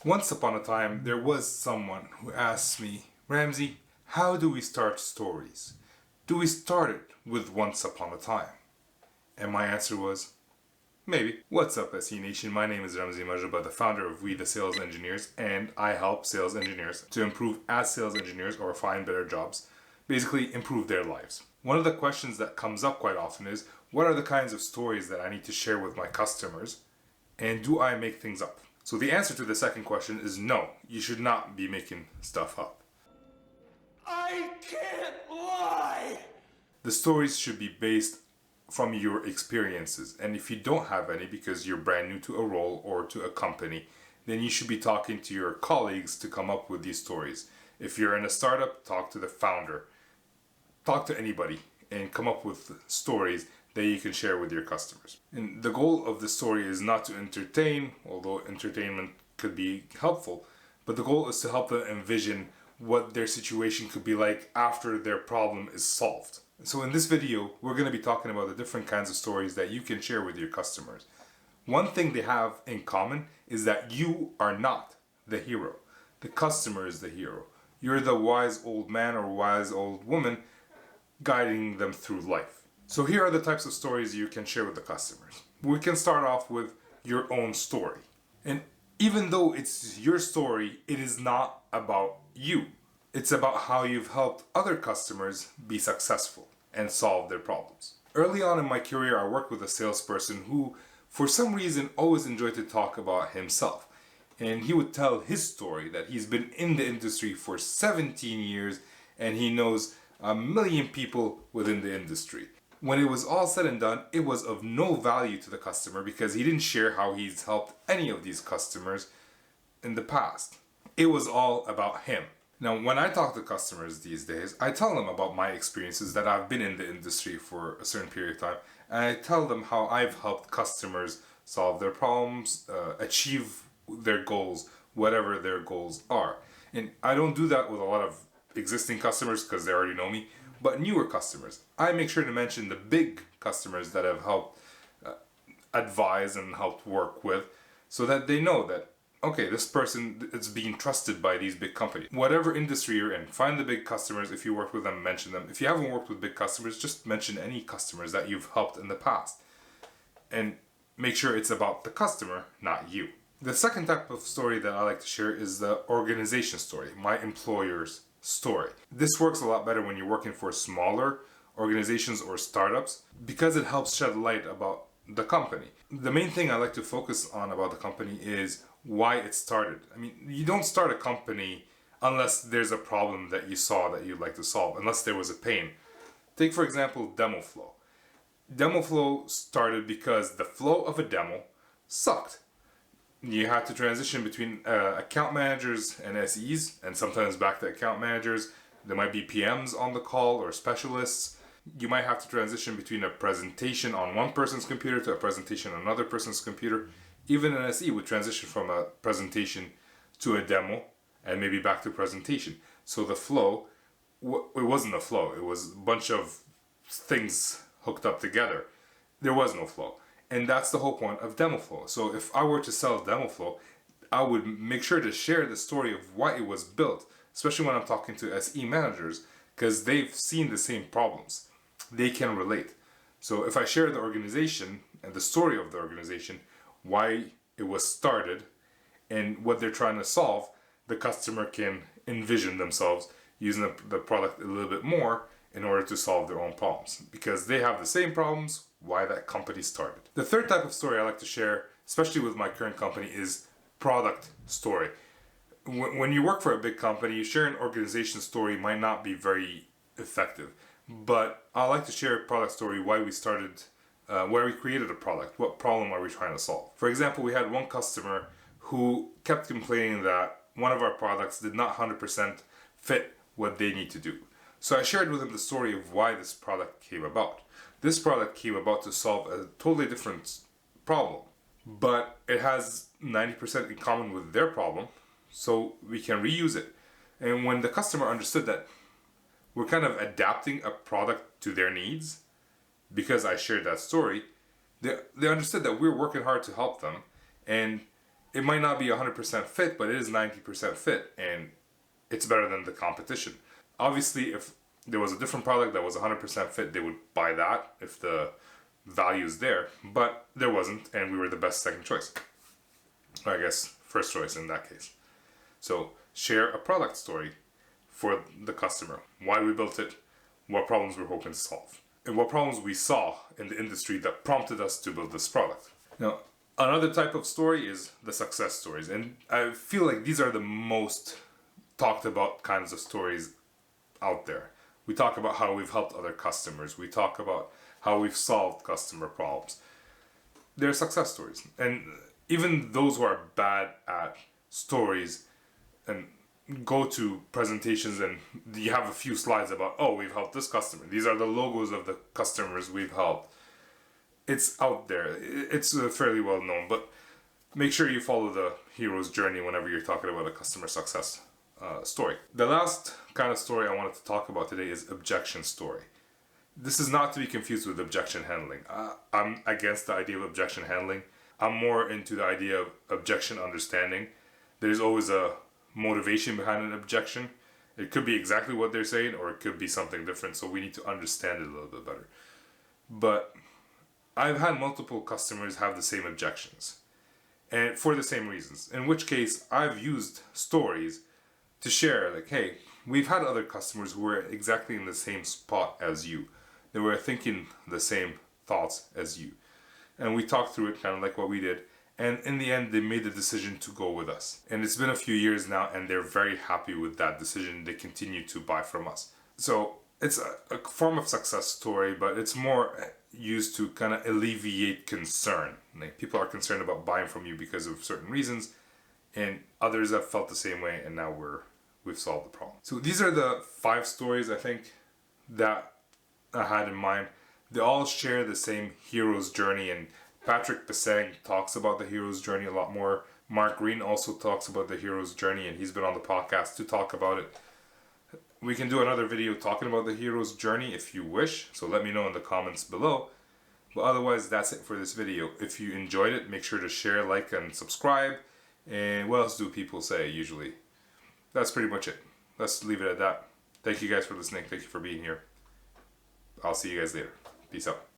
Once upon a time, there was someone who asked me, Ramsey, how do we start stories? Do we start it with once upon a time? And my answer was, maybe. What's up, SE Nation? My name is Ramsey Majaba, the founder of We the Sales Engineers, and I help sales engineers to improve as sales engineers or find better jobs, basically improve their lives. One of the questions that comes up quite often is, what are the kinds of stories that I need to share with my customers? And do I make things up? So the answer to the second question is no, you should not be making stuff up. I can't lie! The stories should be based from your experiences. And if you don't have any because you're brand new to a role or to a company, then you should be talking to your colleagues to come up with these stories. If you're in a startup, talk to the founder. Talk to anybody and come up with stories that you can share with your customers. And the goal of the story is not to entertain, although entertainment could be helpful, but the goal is to help them envision what their situation could be like after their problem is solved. So in this video, we're going to be talking about the different kinds of stories that you can share with your customers. One thing they have in common is that you are not the hero. The customer is the hero. You're the wise old man or wise old woman guiding them through life. So here are the types of stories you can share with the customers. We can start off with your own story. And even though it's your story, it is not about you. It's about how you've helped other customers be successful and solve their problems. Early on in my career, I worked with a salesperson who, for some reason, always enjoyed to talk about himself. And he would tell his story that he's been in the industry for 17 years and he knows a million people within the industry. When it was all said and done, it was of no value to the customer because he didn't share how he's helped any of these customers in the past. It was all about him. Now, when I talk to customers these days, I tell them about my experiences that I've been in the industry for a certain period of time, and I tell them how I've helped customers solve their problems, achieve their goals, whatever their goals are. And I don't do that with a lot of existing customers because they already know me, but newer customers. I make sure to mention the big customers that I've helped advise and helped work with so that they know that, okay, this person is being trusted by these big companies. Whatever industry you're in, find the big customers. If you work with them, mention them. If you haven't worked with big customers, just mention any customers that you've helped in the past. And make sure it's about the customer, not you. The second type of story that I like to share is the organization story, my employer's story. This works a lot better when you're working for smaller organizations or startups because it helps shed light about the company. The main thing I like to focus on about the company is why it started. I mean, you don't start a company unless there's a problem that you saw that you'd like to solve, unless there was a pain. Take, for example, demo flow. Demo flow started because the flow of a demo sucked. You had to transition between account managers and SEs, and sometimes back to account managers. There might be PMs on the call or specialists. You might have to transition between a presentation on one person's computer to a presentation on another person's computer. Even an SE would transition from a presentation to a demo and maybe back to presentation. So the flow, it wasn't a flow. It was a bunch of things hooked up together. There was no flow. And that's the whole point of demo flow. So if I were to sell demo flow, I would make sure to share the story of why it was built, especially when I'm talking to SE managers, because they've seen the same problems. They can relate. So if I share the organization and the story of the organization, why it was started, and what they're trying to solve, the customer can envision themselves using the product a little bit more in order to solve their own problems because they have the same problems why that company started. The third type of story I like to share, especially with my current company, is product story. When you work for a big company, you share an organization story might not be very effective, but I like to share a product story, why we started, why we created a product, what problem are we trying to solve. For example, we had one customer who kept complaining that one of our products did not 100% fit what they need to do. So I shared with him the story of why this product came about. This product came about to solve a totally different problem, but it has 90% in common with their problem, so we can reuse it. And when the customer understood that we're kind of adapting a product to their needs, because I shared that story, they understood that we're working hard to help them, and it might not be 100% fit, but it is 90% fit, and it's better than the competition. Obviously, if there was a different product that was 100% fit, they would buy that if the value is there, but there wasn't, and we were the best second choice. Or I guess first choice in that case. So share a product story for the customer. Why we built it, what problems we're hoping to solve, and what problems we saw in the industry that prompted us to build this product. Now, another type of story is the success stories, and I feel like these are the most talked about kinds of stories out there. We talk about how we've helped other customers. We talk about how we've solved customer problems. They're success stories. And even those who are bad at stories and go to presentations and you have a few slides about, oh, we've helped this customer. These are the logos of the customers we've helped. It's out there. It's fairly well known, but make sure you follow the hero's journey whenever you're talking about a customer success story. The last kind of story I wanted to talk about today is objection story. This is not to be confused with objection handling. I'm against the idea of objection handling. I'm more into the idea of objection understanding. There's always a motivation behind an objection. It could be exactly what they're saying, or it could be something different, so we need to understand it a little bit better. But I've had multiple customers have the same objections, and for the same reasons, in which case I've used stories to share, like, hey, we've had other customers who were exactly in the same spot as you. They were thinking the same thoughts as you. And we talked through it kind of like what we did. And in the end, they made the decision to go with us. And it's been a few years now, and they're very happy with that decision. They continue to buy from us. So it's a form of success story, but it's more used to kind of alleviate concern. Like, people are concerned about buying from you because of certain reasons, and others have felt the same way, and now we've solved the problem. So these are the 5 stories I think that I had in mind. They all share the same hero's journey, and Patrick Pasang talks about the hero's journey a lot more. Mark Green also talks about the hero's journey, and he's been on the podcast to talk about it. We can do another video talking about the hero's journey if you wish, so let me know in the comments below. But otherwise, that's it for this video. If you enjoyed it, make sure to share, like, and subscribe. And what else do people say usually? That's pretty much it. Let's leave it at that. Thank you guys for listening. Thank you for being here. I'll see you guys later. Peace out.